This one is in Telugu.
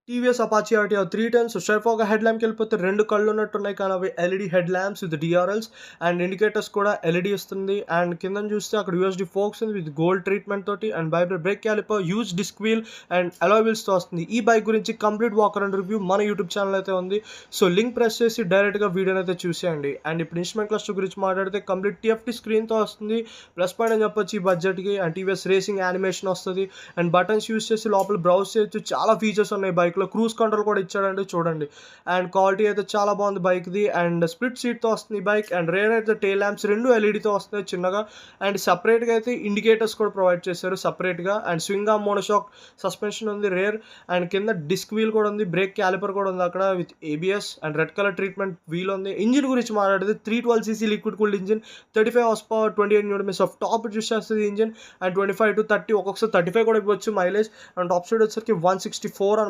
TVS Apache RTR 310. సో స్ట్రెయిట్‌ఫార్వర్డ్‌గా హెడ్ ల్యాంప్‌కెళ్ళిపోతే 2 కళ్ళున్నట్టున్నాయి. కానీ అవి LED headlamps with DRLs and indicators కూడా ఎల్ఈడీ ఇస్తుంది. అండ్ కిందన చూస్తే అక్కడ యూఎస్‌డి ఫోక్స్ ఉంది విత్ గోల్డ్ ట్రీట్‌మెంట్ తోటి and vibrate brake caliper, huge disc wheel and alloy వీల్స్‌తో వస్తుంది. ఈ బైక్ గురించి కంప్లీట్ వాకర్ అండ్ రివ్యూ మన యూట్యూబ్ ఛానల్ అయితే ఉంది. సో లింక్ ప్రెస్ చేసి డైరెక్ట్‌గా వీడియోని అయితే చూసేయండి. అండ్ ఇప్పుడు ఇన్స్ట్రుమెంట్ క్లస్టర్ గురించి మాట్లాడితే కంప్లీట్ టీఎఫ్టీ స్క్రీన్‌తో వస్తుంది. ప్లస్ పాయింట్ అని చెప్పొచ్చు ఈ బడ్జెట్‌కి. అండ్ టీవీఎస్ రేసింగ్ యానిమేషన్ వస్తది. అండ్ బటన్స్ యూజ్ చేసి లోపల బ్రౌజ్ చేయొచ్చు. చాలా ఫీచర్స్ ఉన్నాయి బైక్‌లో. క్రూజ్ కంట్రోల్ కూడా ఇచ్చాడండి చూడండి. అండ్ క్వాలిటీ అయితే చాలా బాగుంది బైక్‌ది. అండ్ స్ప్లిట్ సీట్‌తో వస్తుంది ఈ బైక్. అండ్ రేర్ అయితే టెయిల్ ల్యాంప్స్ 2 ఎల్ఈడీతో వస్తున్నాయి చిన్నగా. అండ్ సెపరేట్‌గా అయితే ఇండికేటర్స్ కూడా ప్రొవైడ్ చేశారు సెపరేట్‌గా. And swing arm monoshock suspension ఉంది రేర్. అండ్ కింద డిస్క్ వీల్ కూడా ఉంది. బ్రేక్ క్యాలిపర్ కూడా ఉంది అక్కడ with ABS and red colour treatment wheel ఉంది. ఇంజిన్ గురించి మాట్లాడితే 312 CC liquid cooled engine, 35 horse power, 28 newton meters of టాప్ యూజ్ చేస్తుంది ఇంజిన్. అండ్ 25 to 30 ఒక్కొక్కసారి 35 కూడా ఇవ్వచ్చు మైలేజ్. అండ్ టాప్ స్పీడ్ వచ్చేసరికి 164